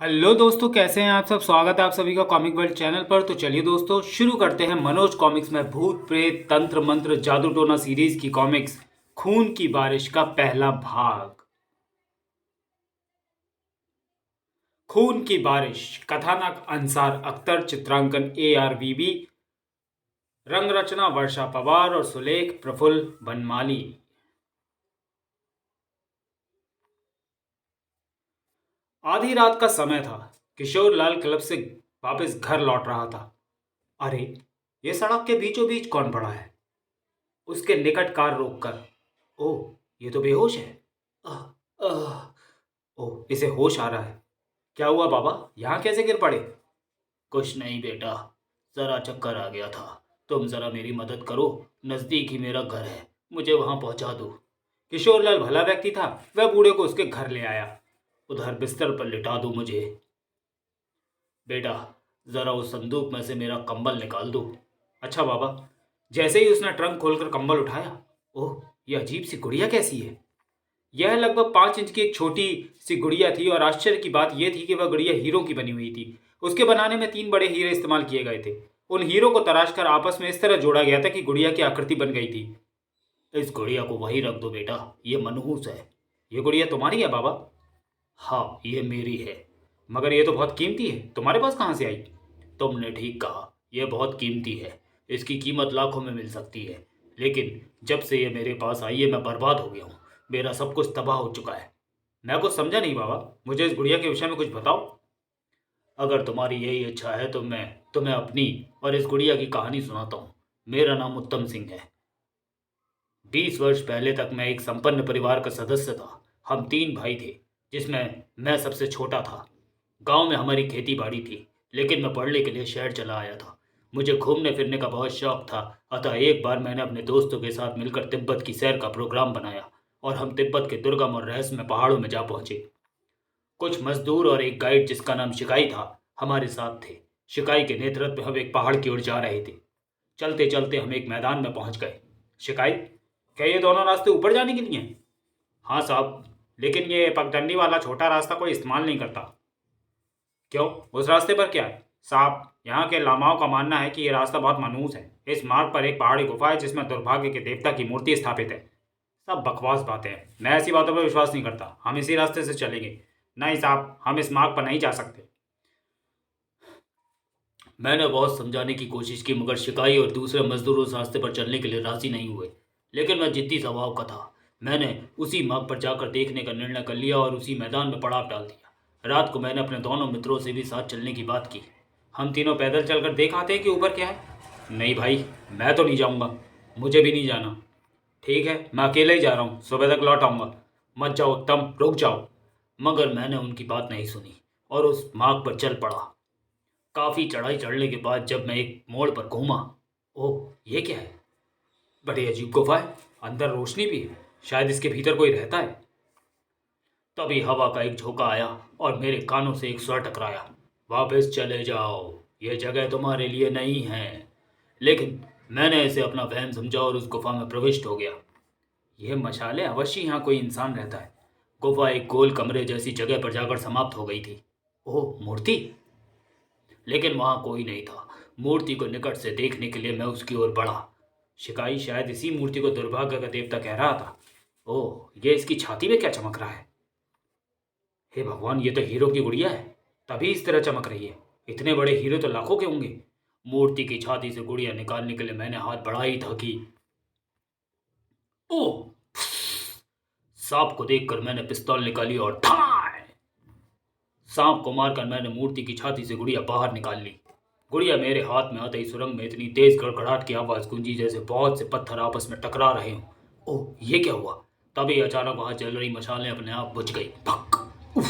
Hello दोस्तों, कैसे हैं आप सब। स्वागत है आप सभी का कॉमिक वर्ल्ड चैनल पर। तो चलिए दोस्तों, शुरू करते हैं मनोज कॉमिक्स में भूत प्रेत तंत्र मंत्र जादू टोना सीरीज की कॉमिक्स खून की बारिश का पहला भाग। खून की बारिश। कथानक अंसार अख्तर, चित्रांकन ARVB, रंग रचना वर्षा पवार और सुलेख प्रफुल्ल बनमाली। आधी रात का समय था। किशोर लाल क्लब से वापस घर लौट रहा था। अरे, ये सड़क के बीचों बीच कौन पड़ा है। उसके निकट कार रोककर, ओह, ये तो बेहोश है। आह, आह, ओह, इसे होश आ रहा है। क्या हुआ बाबा, यहाँ कैसे गिर पड़े। कुछ नहीं बेटा, जरा चक्कर आ गया था। तुम जरा मेरी मदद करो, नजदीक ही मेरा घर है, मुझे वहां पहुंचा दो। किशोरलाल भला व्यक्ति था। वह बूढ़े को उसके घर ले आया। उधर बिस्तर पर लिटा दो मुझे। बेटा, जरा उस संदूक में से मेरा कंबल निकाल दो। अच्छा बाबा। जैसे ही उसने ट्रंक खोलकर कंबल उठाया, ओह, यह अजीब सी गुड़िया कैसी है। यह लगभग 5 इंच की एक छोटी सी गुड़िया थी और आश्चर्य की बात यह थी कि वह गुड़िया हीरो की बनी हुई थी। उसके बनाने में 3 बड़े हीरे इस्तेमाल किए गए थे। उन हीरो को तराशकर आपस में इस तरह जोड़ा गया था कि गुड़िया की आकृति बन गई थी। इस गुड़िया को वहीं रख दो बेटा, ये मनहूस है। ये गुड़िया तुम्हारी है बाबा। हाँ, ये मेरी है। मगर ये तो बहुत कीमती है, तुम्हारे पास कहाँ से आई। तुमने ठीक कहा, यह बहुत कीमती है। इसकी कीमत लाखों में मिल सकती है। लेकिन जब से ये मेरे पास आई है, मैं बर्बाद हो गया हूँ। मेरा सब कुछ तबाह हो चुका है। मैं कुछ समझा नहीं बाबा, मुझे इस गुड़िया के विषय में कुछ बताओ। अगर तुम्हारी यही इच्छा है तो मैं तुम्हें अपनी और इस गुड़िया की कहानी सुनाता हूँ। मेरा नाम उत्तम सिंह है। 20 वर्ष पहले तक मैं एक संपन्न परिवार का सदस्य था। हम 3 भाई थे, जिसमें मैं सबसे छोटा था। गांव में हमारी खेती बाड़ी थी, लेकिन मैं पढ़ने के लिए शहर चला आया था। मुझे घूमने फिरने का बहुत शौक था। अतः एक बार मैंने अपने दोस्तों के साथ मिलकर तिब्बत की सैर का प्रोग्राम बनाया और हम तिब्बत के दुर्गम और रहस्यमय पहाड़ों में जा पहुंचे। कुछ मजदूर और एक गाइड जिसका नाम शिकाई था, हमारे साथ थे। शिकाई के नेतृत्व में हम एक पहाड़ की ओर जा रहे थे। चलते चलते हम एक मैदान में पहुंच गए। शिकाई, क्या ये दोनों रास्ते ऊपर जाने के लिए हैं। हाँ साहब, लेकिन ये पगडंडी वाला छोटा रास्ता कोई इस्तेमाल नहीं करता। क्यों, उस रास्ते पर क्या है। साहब, यहाँ के लामाओं का मानना है कि यह रास्ता बहुत मनहूस है। इस मार्ग पर एक पहाड़ी गुफा है जिसमें दुर्भाग्य के देवता की मूर्ति स्थापित है। सब बकवास बातें हैं, मैं ऐसी बातों पर विश्वास नहीं करता। हम इसी रास्ते से चलेंगे। नहीं साहब, हम इस मार्ग पर नहीं जा सकते। मैंने बहुत समझाने की कोशिश की, मगर शिकाई और दूसरे मजदूर उस रास्ते पर चलने के लिए राजी नहीं हुए। लेकिन मैं जिद्दी स्वभाव का था। मैंने उसी मार्ग पर जाकर देखने का निर्णय कर लिया और उसी मैदान में पड़ाव डाल दिया। रात को मैंने अपने दोनों मित्रों से भी साथ चलने की बात की। हम तीनों पैदल चलकर देख आते हैं कि ऊपर क्या है। नहीं भाई, मैं तो नहीं जाऊंगा। मुझे भी नहीं जाना। ठीक है, मैं अकेले ही जा रहा हूँ, सुबह तक लौट आऊंगा। मत जाओ उत्तम, रुक जाओ। मगर मैंने उनकी बात नहीं सुनी और उस मार्ग पर चल पड़ा। काफी चढ़ाई चढ़ने के बाद जब मैं एक मोड़ पर घूमा, ओह, ये क्या है। बड़ी अजीब गुफा है। अंदर रोशनी भी है, शायद इसके भीतर कोई रहता है। तभी हवा का एक झोंका आया और मेरे कानों से एक स्वर टकराया, वापस चले जाओ, यह जगह तुम्हारे लिए नहीं है। लेकिन मैंने इसे अपना वहम समझा और उस गुफा में प्रविष्ट हो गया। यह मशाले, अवश्य यहाँ कोई इंसान रहता है। गुफा एक गोल कमरे जैसी जगह पर जाकर समाप्त हो गई थी। ओह, मूर्ति। लेकिन वहां कोई नहीं था। मूर्ति को निकट से देखने के लिए मैं उसकी ओर बढ़ा। शिकाई शायद इसी मूर्ति को दुर्भाग्य का देवता कह रहा था। ओह, ये इसकी छाती में क्या चमक रहा है। हे भगवान, ये तो हीरो की गुड़िया है, तभी इस तरह चमक रही है। इतने बड़े हीरो तो लाखों के होंगे। मूर्ति की छाती से गुड़िया निकालने के लिए मैंने हाथ बढ़ा ही था कि ओह, सांप को देखकर मैंने पिस्तौल निकाली और ठाय। सांप को मारकर मैंने मूर्ति की छाती से गुड़िया बाहर निकाल ली। गुड़िया मेरे हाथ में आते ही सुरंग में इतनी तेज गड़गड़ाहट की आवाज गूंजी जैसे बहुत से पत्थर आपस में टकरा रहे हों। ओह, ये क्या हुआ। तभी अचानक वहां जल रही मशालें अपने आप बुझ गई। भक। उफ।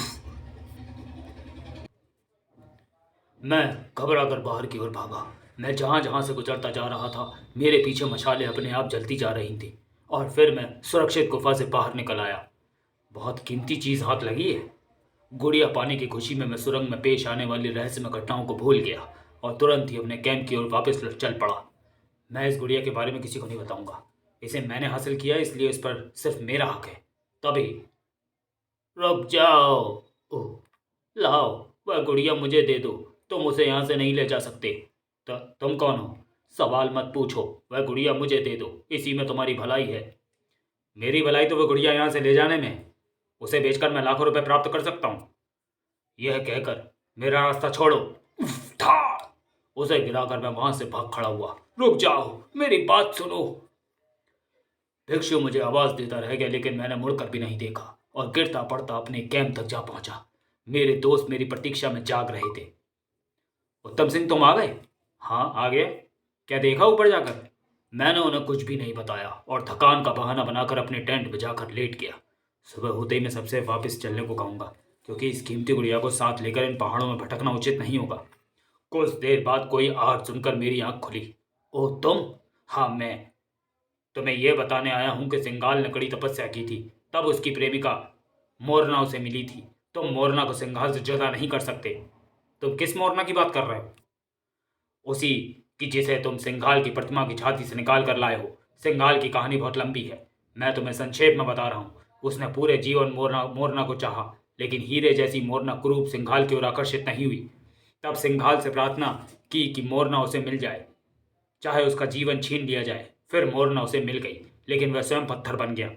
मैं घबरा कर बाहर की ओर भागा। मैं जहां जहां से गुजरता जा रहा था, मेरे पीछे मशालें अपने आप जलती जा रही थी। और फिर मैं सुरक्षित गुफा से बाहर निकल आया। बहुत कीमती चीज हाथ लगी है। गुड़िया पाने की खुशी में मैं सुरंग में पेश आने वाली रहस्यमय घटनाओं को भूल गया और तुरंत ही अपने कैंप की ओर वापस चल पड़ा। मैं इस गुड़िया के बारे में किसी को नहीं बताऊंगा। इसे मैंने हासिल किया, इसलिए इस पर सिर्फ मेरा हक है। तभी रुक जाओ। ओह, लाओ, वह गुड़िया मुझे दे दो, तुम उसे यहाँ से नहीं ले जा सकते। तुम कौन हो? सवाल मत पूछो, वह गुड़िया मुझे दे दो, इसी में तुम्हारी भलाई है। मेरी भलाई तो वह गुड़िया यहाँ से ले जाने में है। उसे बेचकर मैं लाखों रुपए प्राप्त कर सकता हूँ। यह कहकर मेरा रास्ता छोड़ो। धाड़! उसे गिराकर मैं वहां से भाग खड़ा हुआ। रुक जाओ, मेरी बात सुनो। भिक्षु मुझे आवाज देता रह गया, लेकिन मैंने मुड़कर भी नहीं देखा और गिरता पड़ता अपने कैंप तक जा पहुंचा। मेरे दोस्त मेरी प्रतीक्षा में जाग रहे थे। उत्तम सिंह, तुम आ गए? हाँ, आ गया। क्या देखा ऊपर जाकर? मैंने उन्हें कुछ भी नहीं बताया और थकान का बहाना बनाकर अपने टेंट में जाकर लेट गया। सुबह होते ही मैं सबसे वापस चलने को कहूंगा, क्योंकि इस कीमती गुड़िया को साथ लेकर इन पहाड़ों में भटकना उचित नहीं होगा। कुछ देर बाद कोई आहट सुनकर मेरी आंख खुली। ओह, तुम? हाँ, मैं तुम्हें यह बताने आया हूं कि सिंगाल ने कड़ी तपस्या की थी, तब उसकी प्रेमिका मोरना उसे मिली थी। तुम मोरना को सिंघाल से जुदा नहीं कर सकते। तुम किस मोरना की बात कर रहे हो? उसी कि जिसे तुम सिंघाल की प्रतिमा की छाती से निकाल कर लाए हो। सिंघाल की कहानी बहुत लंबी है, मैं तुम्हें संक्षेप में बता रहा हूँ। उसने पूरे जीवन मोरना मोरना को चाहा, लेकिन हीरे जैसी मोरना कुरूप सिंघाल की ओर आकर्षित नहीं हुई। तब सिंघाल से प्रार्थना की कि मोरना उसे मिल जाए, चाहे उसका जीवन छीन लिया जाए। फिर मोरना उसे मिल गई, लेकिन वह स्वयं पत्थर बन गया।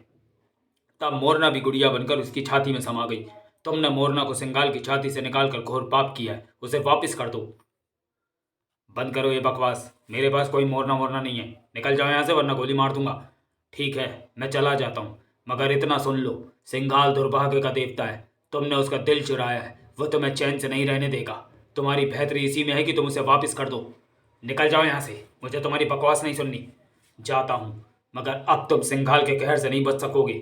तब मोरना भी गुड़िया बनकर उसकी छाती में समा गई। तुमने मोरना को सिंघाल की छाती से निकालकर घोर पाप किया है, उसे वापिस कर दो। बंद करो ये बकवास, मेरे पास कोई मोरना वोरना नहीं है। निकल जाओ यहाँ से, वरना गोली मार दूंगा। ठीक है, मैं चला जाता हूँ, मगर इतना सुन लो, सिंघाल दुर्भाग्य का देवता है। तुमने उसका दिल चुराया है, वह तुम्हें चैन से नहीं रहने देगा। तुम्हारी बेहतरी इसी में है कि तुम उसे वापस कर दो। निकल जाओ यहाँ से, मुझे तुम्हारी बकवास नहीं सुननी। जाता हूँ, मगर अब तुम सिंघाल के कहर से नहीं बच सकोगे।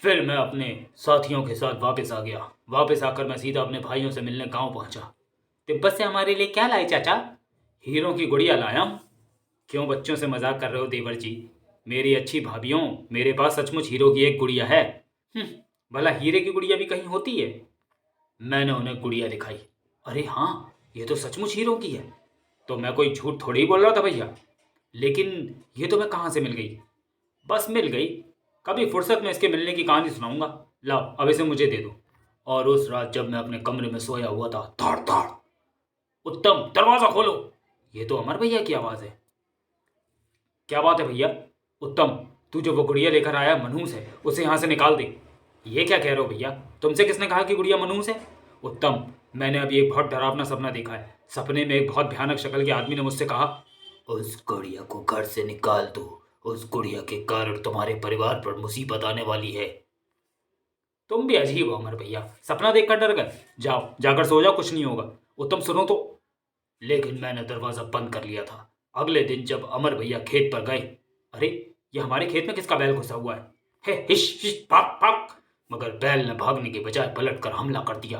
फिर मैं अपने साथियों के साथ वापस आ गया। वापस आकर मैं सीधा अपने भाइयों से मिलने गांव पहुंचा। तिब्बत से हमारे लिए क्या लाए चाचा? हीरों की गुड़िया लाया हूं। क्यों बच्चों से मजाक कर रहे हो देवर जी? मेरी अच्छी भाभीियों, मेरे पास सचमुच हीरो की एक गुड़िया है। भला हीरे की गुड़िया भी कहीं होती है? मैंने उन्हें गुड़िया दिखाई। अरे हाँ, ये तो सचमुच हीरो की है। तो मैं कोई झूठ थोड़ी ही बोल रहा था भैया। लेकिन ये तो मैं कहाँ से मिल गई? बस मिल गई, कभी फुर्सत में इसके मिलने की कहानी सुनाऊंगा। लाओ, अब इसे मुझे दे दो। और उस रात जब मैं अपने कमरे में सोया हुआ था, धाड़ धाड़, उत्तम दरवाजा खोलो। ये तो अमर भैया की आवाज है। क्या बात है भैया? उत्तम, तू जो वो गुड़िया लेकर आया मनहूस है, उसे यहां से निकाल दे। ये क्या कह रहे हो भैया? तुमसे किसने कहा कि गुड़िया मनहूस है? उत्तम, मैंने अभी एक बहुत डरावना सपना देखा है। सपने में एक बहुत भयानक शक्ल के आदमी ने मुझसे कहा, उस गुड़िया को घर से निकाल दो, उस गुड़िया के कारण तुम्हारे परिवार पर मुसीबत आने वाली है। तुम भी अजीब हो अमर भैया, सपना देखकर डर गए। जाओ, जाकर सो जाओ, कुछ नहीं होगा। उत्तम सुनो तो। लेकिन मैंने दरवाजा बंद कर लिया था। अगले दिन जब अमर भैया खेत पर गए, अरे ये हमारे खेत में किसका बैल घुसा हुआ है? हे हिश हिश, भाग भाग। मगर बैल ने भागने के बजाय पलट कर हमला कर दिया।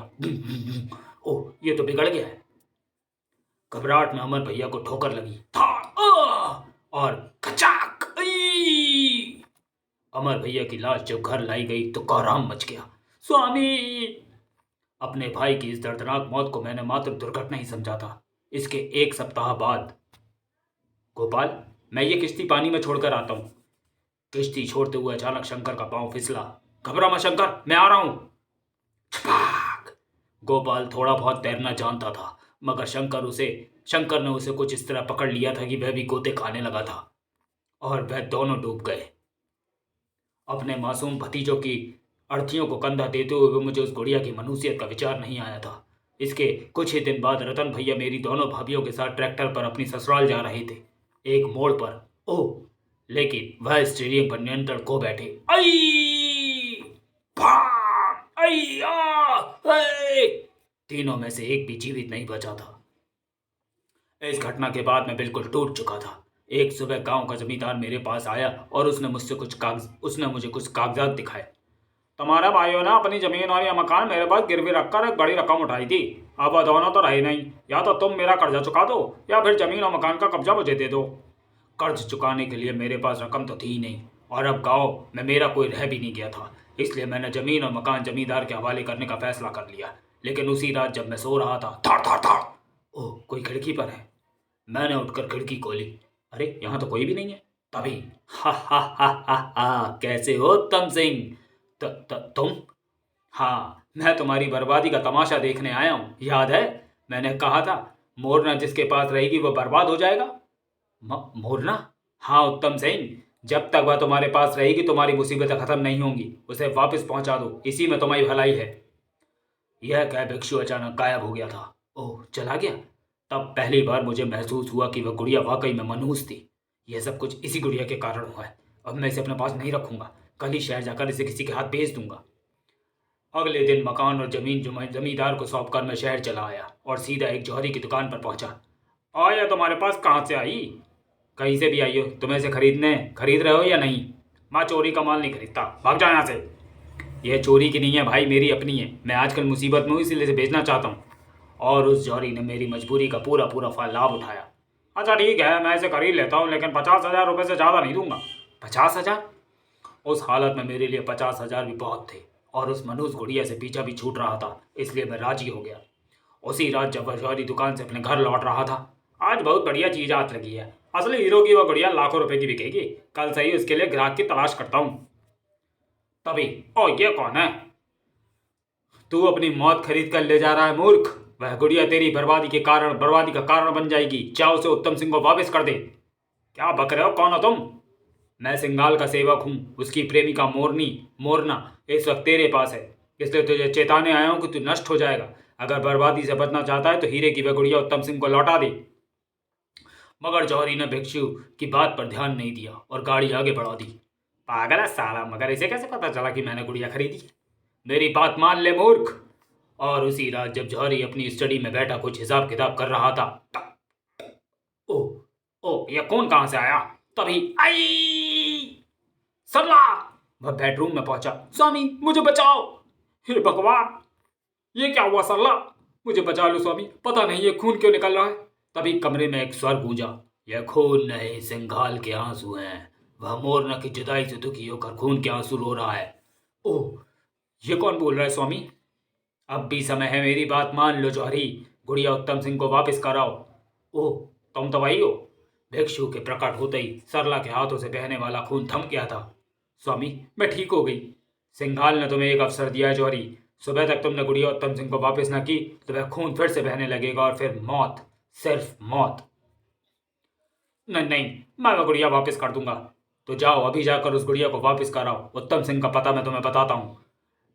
ओह, ये तो बिगड़ गया है। घबराहट में अमर भैया को ठोकर लगी, और खचाक। अमर भैया की लाश जब घर लाई गई तो कोहराम मच गया। स्वामी! अपने भाई की इस दर्दनाक मौत को मैंने मात्र दुर्घटना ही समझा था। इसके एक सप्ताह बाद, गोपाल, मैं ये किश्ती पानी में छोड़कर आता हूं। किश्ती छोड़ते हुए अचानक शंकर का पांव फिसला। घबरा मत शंकर, मैं आ रहा हूं। छपाक! गोपाल थोड़ा बहुत तैरना जानता था, मगर शंकर ने उसे कुछ इस तरह पकड़ लिया था कि वह भी गोते खाने लगा था, और वह दोनों डूब गए। अपने मासूम भतीजों की अर्थियों को कंधा देते हुए मुझे उस गुड़िया की मनुष्यत का विचार नहीं आया था। इसके कुछ ही दिन बाद रतन भैया मेरी दोनों भाभीियों के साथ ट्रैक्टर पर अपनी ससुराल जा रहे थे। एक मोड़ पर, ओह, लेकिन वह स्टीयरिंग पर नियंत्रण खो बैठे। आई! भाग! आई! आई! तीनों में से एक भी जीवित नहीं बचा था। इस घटना के बाद मैं बिल्कुल टूट चुका था। एक सुबह गांव का जमींदार मेरे पास आया और उसने मुझे कुछ कागजात दिखाए। तुम्हारे भाइयों ने अपनी जमीन और यह मकान मेरे पास गिरवी रखकर एक बड़ी रकम उठाई थी। अब वह दोनों तो रहे नहीं, या तो तुम मेरा कर्जा चुका दो या फिर जमीन और मकान का कब्जा मुझे दे दो। कर्ज चुकाने के लिए मेरे पास रकम तो थी ही नहीं, और अब गाँव में मेरा कोई रह भी नहीं गया था। इसलिए मैंने जमीन और मकान जमींदार के हवाले करने का फैसला कर लिया। लेकिन उसी रात जब मैं सो रहा था, थाड़ थाड़ थाड़, ओह, कोई खिड़की पर है। मैंने उठकर खिड़की खोली। अरे यहाँ तो कोई भी नहीं है। तभी हा, कैसे हो उत्तम सिंह? तुम? हाँ, मैं तुम्हारी बर्बादी का तमाशा देखने आया हूँ। याद है मैंने कहा था मोरना जिसके पास रहेगी वो बर्बाद हो जाएगा। मोरना? हाँ उत्तम सिंह, जब तक वह तुम्हारे पास रहेगी तुम्हारी मुसीबतें खत्म नहीं होंगी। उसे वापस पहुंचा दो, इसी में तुम्हारी भलाई है। यह कह भिक्षु अचानक गायब हो गया था। ओह, चला गया। तब पहली बार मुझे महसूस हुआ कि वह गुड़िया वाकई में मनहूस थी। यह सब कुछ इसी गुड़िया के कारण हुआ है। अब मैं इसे अपने पास नहीं रखूंगा, कल ही शहर जाकर इसे किसी के हाथ भेज दूंगा। अगले दिन मकान और जमीन जमींदार को सौंपकर मैं शहर चला आया और सीधा एक जौहरी की दुकान पर पहुंचा। आया तुम्हारे पास कहाँ से आई? कहीं से भी आई हो, तुम्हें इसे खरीद रहे हो या नहीं? माँ चोरी का माल नहीं खरीदता, भाग जाओ यहाँ से। यह चोरी की नहीं है भाई, मेरी अपनी है। मैं आजकल मुसीबत में हूँ इसलिए इसे बेचना चाहता हूँ। और उस जौहरी ने मेरी मजबूरी का पूरा पूरा लाभ उठाया। अच्छा ठीक है, मैं इसे खरीद लेता हूँ, लेकिन 50,000 रुपये से ज़्यादा नहीं दूंगा। 50,000? उस हालत में मेरे लिए 50,000 भी बहुत थे और उस मनहूस गुड़िया से पीछा भी छूट रहा था, इसलिए मैं राजी हो गया। उसी रात जब वह जौहरी दुकान से अपने घर लौट रहा था। आज बहुत बढ़िया चीज हाथ लगी है, असली हीरो की वह गुड़िया लाखों रुपए की बिकेगी। कल से ही उसके लिए ग्राहक की तलाश करता हूँ। तभी ओ ये कौन है? तू अपनी मौत खरीद कर ले जा रहा है मूर्ख। वह गुड़िया तेरी बर्बादी का कारण बन जाएगी। चाहो उसे उत्तम सिंह को वापस कर दे। क्या बक रहे हो, कौन हो तुम? मैं सिंगाल का सेवक हूँ, उसकी प्रेमिका मोरना इस वक्त तेरे पास है, इसलिए तुझे चेताने आया हूँ कि तू नष्ट हो जाएगा। अगर बर्बादी से बचना चाहता है तो हीरे की वह गुड़िया उत्तम सिंह को लौटा दे। मगर जौहरी ने भिक्षु की बात पर ध्यान नहीं दिया और गाड़ी आगे बढ़ा दी। पागल है साला, मगर इसे कैसे पता चला कि मैंने गुड़िया खरीदी है? मेरी बात मान ले मूर्ख। और उसी रात जब जौहरी अपनी स्टडी में बैठा कुछ हिसाब किताब कर रहा था। ओ ओ ये कौन कहां से आया? तभी आई सरला। वह बेडरूम में पहुंचा। स्वामी मुझे बचाओ। हे भगवान, ये क्या हुआ सरला? मुझे बचा लो स्वामी, पता नहीं ये खून क्यों निकल रहा है। तभी कमरे में एक स्वर गूंजा। यह खून नहीं, सिंघाल के आंसू हैं। वह मोरना की जुदाई से दुखी होकर खून के आंसू रो रहा है। ओह, ये कौन बोल रहा है स्वामी? अब भी समय है, मेरी बात मान लो जौहरी। गुड़िया उत्तम सिंह को वापस कराओ। ओह, तुम तो वही हो। भिक्षु के प्रकट होते ही सरला के हाथों से बहने वाला खून थम गया था। स्वामी मैं ठीक हो गई। सिंघाल ने तुम्हें एक अवसर दिया है जौहरी। सुबह तक तुमने गुड़िया उत्तम सिंह को वापस न की तो वह खून फिर से बहने लगेगा और फिर मौत, सिर्फ मौत। नहीं नहीं, मैं वह गुड़िया वापस कर दूंगा। तो जाओ अभी जाकर उस गुड़िया को वापस कराओ। उत्तम सिंह का पता मैं तुम्हें बताता हूँ।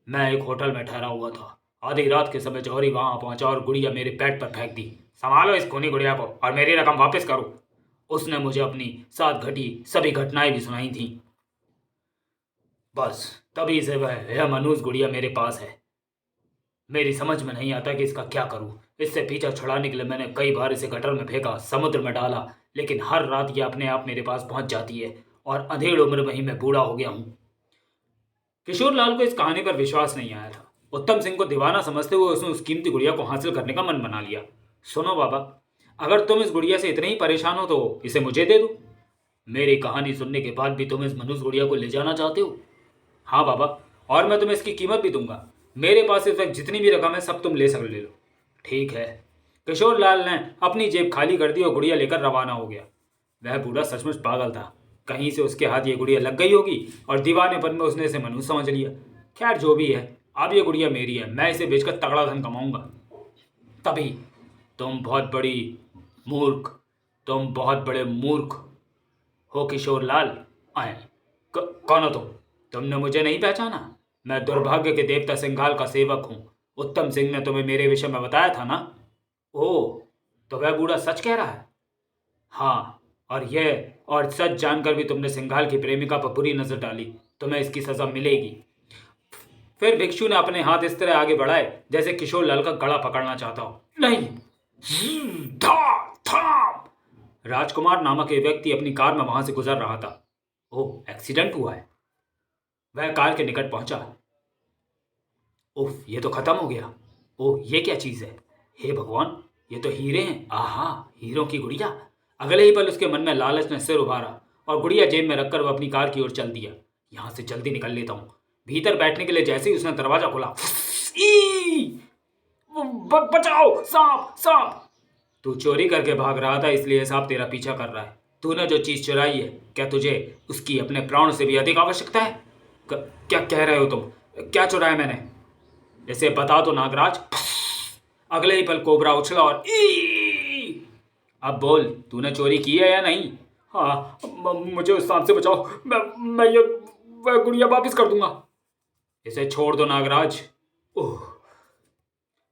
मैं एक होटल में ठहरा हुआ था। आधी रात के समय जौहरी वहां पहुंचा और गुड़िया मेरे पेट पर फेंक दी। संभालो इस खूनी गुड़िया को और मेरी रकम वापस करो। उसने मुझे अपनी साथ घटी सभी घटनाएं भी सुनाई थी। बस तभी से वह यह मनूस गुड़िया मेरे पास है। मेरी समझ में नहीं आता कि इसका क्या करूं। इससे पीछा छुड़ाने के लिए मैंने कई बार इसे गटर में फेंका, समुद्र में डाला, लेकिन हर रात ये अपने आप मेरे पास पहुंच जाती है और अंधेड़ उम्र में ही मैं बूढ़ा हो गया हूँ। किशोर लाल को इस कहानी पर विश्वास नहीं आया था। उत्तम सिंह को दीवाना समझते हुए उसने उस कीमती गुड़िया को हासिल करने का मन बना लिया। सुनो बाबा, अगर तुम इस गुड़िया से इतने ही परेशान हो तो इसे मुझे दे दो। मेरी कहानी सुनने के बाद भी तुम इस मनुष्य गुड़िया को ले जाना चाहते हो? हाँ बाबा, और मैं तुम्हें इसकी कीमत भी दूंगा। मेरे पास इस वक्त जितनी भी रकम है सब तुम ले लो। ठीक है। किशोर लाल ने अपनी जेब खाली कर दी और गुड़िया लेकर रवाना हो गया। वह बूढ़ा सचमुच पागल था। कहीं से उसके हाथ ये गुड़िया लग गई होगी और दीवानेपन में उसने इसे मनुष्य समझ लिया। खैर जो भी है, अब ये गुड़िया मेरी है, मैं इसे बेचकर तगड़ा धन कमाऊंगा। तभी तुम बहुत बड़ी मूर्ख तुम बहुत बड़े मूर्ख हो किशोर लाल। आए कौन हो तुम? तुमने मुझे नहीं पहचाना? मैं दुर्भाग्य के देवता सिंघाल का सेवक हूँ। उत्तम सिंह ने तुम्हें मेरे विषय में बताया था ना? ओह, तो वह बूढ़ा सच कह रहा है। हाँ, और सच जानकर भी तुमने सिंघाल की प्रेमिका पर बुरी नजर डाली। तुम्हें इसकी सजा मिलेगी। फिर भिक्षु ने अपने हाथ इस तरह आगे बढ़ाए जैसे किशोर लाल का गला पकड़ना चाहता हो। नहीं। राजकुमार नामक एक व्यक्ति अपनी कार में वहां से गुजर रहा था। ओह, एक्सीडेंट हुआ है। वह कार के निकट पहुंचा। उफ, ये तो खत्म हो गया। ओह, ये क्या चीज है? हे भगवान, ये तो हीरे हैं। आहा, हीरों की गुड़िया। अगले ही पल उसके मन में लालच ने सिर उभारा और गुड़िया जेब में रखकर वह अपनी कार की ओर चल दिया। यहां से जल्दी निकल लेता हूं। भीतर बैठने के लिए जैसे ही उसने दरवाजा खोला, बचाओ, सांप सांप। तू चोरी करके भाग रहा था इसलिए सांप तेरा पीछा कर रहा है। तूने जो चीज चुराई है, क्या तुझे उसकी अपने प्राण से भी अधिक आवश्यकता है? क्या कह रहे हो तुम? क्या चुराया मैंने? इसे बता दो नागराज। अगले ही पल कोबरा उछला और अब बोल, तूने चोरी की है या नहीं? हाँ, मुझे उस सांप से बचाओ। मैं ये वह गुड़िया वापस कर दूंगा। इसे छोड़ दो नागराज। ओह,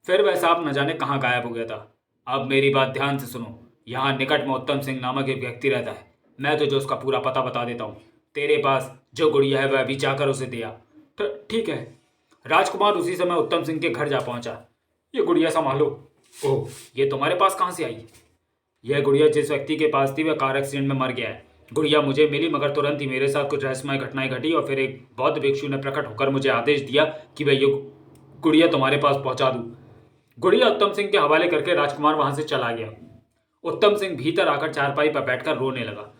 फिर वह सांप न जाने कहाँ गायब हो गया था। अब मेरी बात ध्यान से सुनो। यहाँ निकट में उत्तम सिंह नामक एक व्यक्ति रहता है। मैं तुझे उसका पूरा पता बता देता हूँ। तेरे पास जो गुड़िया है वह अभी जाकर उसे दिया। ठीक है। राजकुमार उसी समय उत्तम सिंह के घर जा पहुंचा। ये गुड़िया संभालो। ओह, ये तुम्हारे पास कहाँ से आई? यह गुड़िया जिस व्यक्ति के पास थी वह कार एक्सीडेंट में मर गया है। गुड़िया मुझे मिली, मगर तुरंत ही मेरे साथ कुछ रहस्यमय घटनाएं घटी और फिर एक बौद्ध भिक्षु ने प्रकट होकर मुझे आदेश दिया कि मैं ये गुड़िया तुम्हारे पास पहुंचा दूं। गुड़िया उत्तम सिंह के हवाले करके राजकुमार वहां से चला गया। उत्तम सिंह भीतर आकर चारपाई पर बैठकर रोने लगा।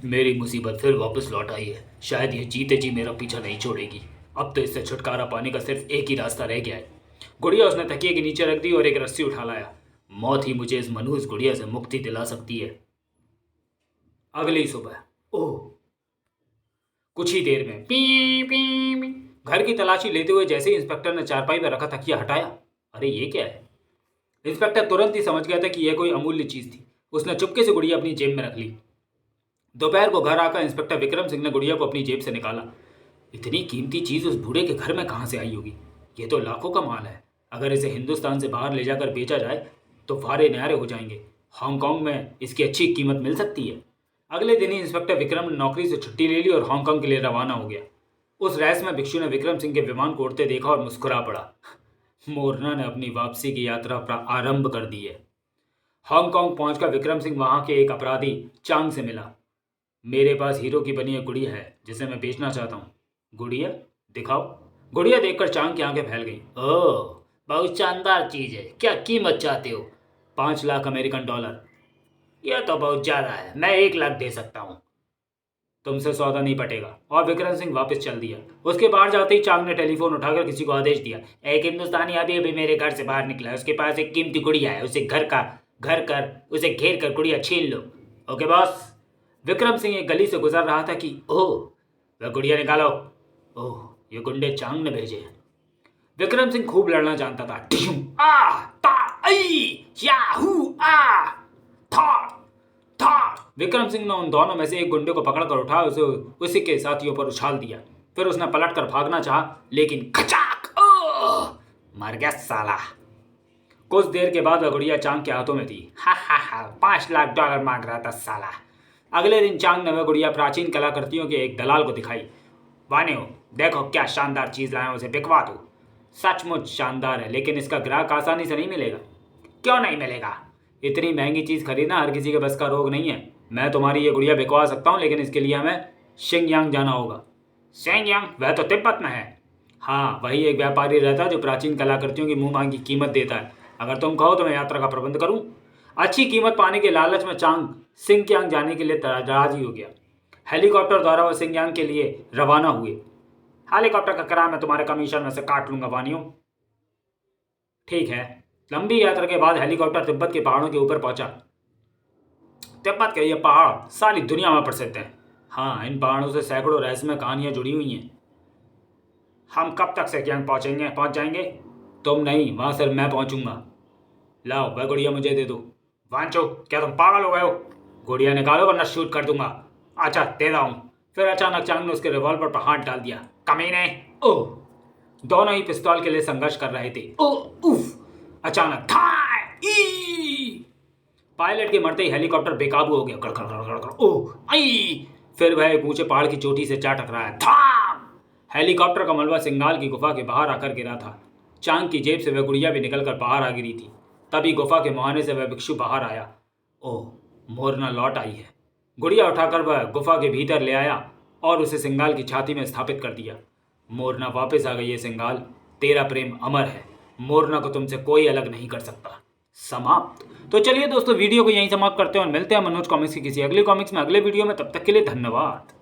मेरी मुसीबत फिर वापस लौट आई है। शायद ये जीते जी मेरा पीछा नहीं छोड़ेगी। अब तो इससे छुटकारा पाने का सिर्फ एक ही रास्ता रह गया है। गुड़िया उसने तकिए के नीचे रख दी और एक रस्सी उठा लाया। मौत ही मुझे इस मनहूस गुड़िया से मुक्ति दिला सकती है। अगली सुबह ओह, कुछ ही देर में पी पी पी। घर की तलाशी लेते हुए जैसे ही इंस्पेक्टर ने चारपाई पर रखा तकिया हटाया, अरे ये क्या है? इंस्पेक्टर तुरंत ही समझ गया था कि यह कोई अमूल्य चीज थी। उसने चुपके से गुड़िया अपनी जेब में रख ली। दोपहर को घर आकर इंस्पेक्टर विक्रम सिंह ने गुड़िया को अपनी जेब से निकाला। इतनी कीमती चीज उस बूढ़े के घर में कहां से आई होगी? ये तो लाखों का माल है। अगर इसे हिंदुस्तान से बाहर ले जाकर बेचा जाए तो फारे न्यारे हो जाएंगे। हांगकांग में इसकी अच्छी कीमत मिल सकती है। अगले दिन ही इंस्पेक्टर विक्रम ने नौकरी से छुट्टी ले ली और हांगकांग के लिए रवाना हो गया। उस रहस्यमय भिक्षु ने विक्रम सिंह के विमान को उड़ते देखा और मुस्कुरा पड़ा। मोरना ने अपनी वापसी की यात्रा आरंभ कर दी है। हांगकांग पहुंचकर विक्रम सिंह वहां के एक अपराधी चांग से मिला। मेरे पास हीरो की बनी एक गुड़िया है जिसे मैं बेचना चाहता हूँ। गुड़िया दिखाओ। गुड़िया देखकर चांग की आंखें फैल गई। ओह, बहुत शानदार चीज है। क्या कीमत चाहते हो? 5 लाख अमेरिकन डॉलर। यह तो बहुत ज्यादा है। मैं 1 लाख दे सकता हूँ। तुमसे सौदा नहीं पटेगा। और विक्रम सिंह वापस चल दिया। उसके बाहर जाते ही चांग ने टेलीफोन उठाकर किसी को आदेश दिया। एक हिंदुस्तानी अभी अभी मेरे घर से बाहर निकला है। उसके पास एक कीमती गुड़िया है। उसे घेर कर गुड़िया छीन लो। Okay boss. विक्रम सिंह एक गली से गुजर रहा था कि ओह, वह गुड़िया निकालो। ओह, ये गुंडे चांग ने भेजे हैं। विक्रम सिंह खूब लड़ना जानता था। आ ता आई याहू आ था था। विक्रम सिंह ने उन दोनों में से एक गुंडे को पकड़कर उठा उसे उसी के साथियों पर उछाल दिया। फिर उसने पलटकर भागना चाहा, लेकिन खचाक, मर गया साला। कुछ देर के बाद वह गुड़िया चांग के हाथों में थी। हा हा हा, 5 लाख डॉलर मांग रहा था साला। अगले दिन चांग ने वह गुड़िया प्राचीन कलाकृतियों के एक दलाल को दिखाई। वानियो, देखो क्या शानदार चीज लाया, उसे बिकवा दो। सचमुच शानदार है, लेकिन इसका ग्राहक आसानी से नहीं मिलेगा। क्यों नहीं मिलेगा? इतनी महंगी चीज खरीदना हर किसी के बस का रोग नहीं है। मैं तुम्हारी ये गुड़िया बिकवा सकता हूँ, लेकिन इसके लिए हमें शिंगयांग जाना होगा। शिंगयांग? वह तो तिब्बत में है। हाँ, वही एक व्यापारी रहता है जो प्राचीन कलाकृतियों की मुंह मांगी कीमत देता है। अगर तुम कहो तो मैं यात्रा का प्रबंध करूँ। अच्छी कीमत पाने के लालच में चांग शिंगयांग जाने के लिए राजी हो गया। हेलीकॉप्टर द्वारा वह शिंगयांग के लिए रवाना हुए। हेलीकॉप्टर का किराया मैं तुम्हारे कमीशन में से काट लूंगा वानियो। ठीक है। लंबी यात्रा के बाद हेलीकॉप्टर तिब्बत के पहाड़ों के ऊपर पहुंचा। तिब्बत के ये पहाड़ सारी दुनिया में प्रसिद्ध हैं। हाँ, इन पहाड़ों से सैकड़ों रहस्यमय कहानियां जुड़ी हुई हैं। हम कब तक शिंगयांग पहुंच जाएंगे? तुम नहीं, वहां सिर्फ मैं पहुंचूंगा। लाओ, वह गुड़िया मुझे दे दो। वांचो, क्या तुम पागल हो गए हो? गुड़िया निकालो वरना शूट कर दूंगा। अच्छा, दे रहा हूं। फिर अचानक चांग ने उसके रिवॉल्वर पर हाथ डाल दिया। कमीने! ओह! दोनों ही पिस्तौल के लिए संघर्ष कर रहे थे। ओह उफ! अचानक पायलट के मरते ही हेलीकॉप्टर बेकाबू हो गया। ओह आई! फिर वह एक ऊंचे पहाड़ की चोटी से जा टकराया। हेलीकॉप्टर का मलबा सिंगाल की गुफा के बाहर आकर गिरा था। चांग की जेब से वह गुड़िया भी निकलकर बाहर आ गिरी थी। तभी गुफा के मुहाने से वह भिक्षु बाहर आया। ओह, मोरना लौट आई है। गुड़िया उठाकर वह गुफा के भीतर ले आया और उसे सिंगाल की छाती में स्थापित कर दिया। मोरना वापस आ गई है सिंगाल, तेरा प्रेम अमर है। मोरना को तुमसे कोई अलग नहीं कर सकता। समाप्त। तो चलिए दोस्तों, वीडियो को यहीं समाप्त करते हैं और मिलते हैं मनोज कॉमिक्स की किसी अगले कॉमिक्स में अगले वीडियो में। तब तक के लिए धन्यवाद।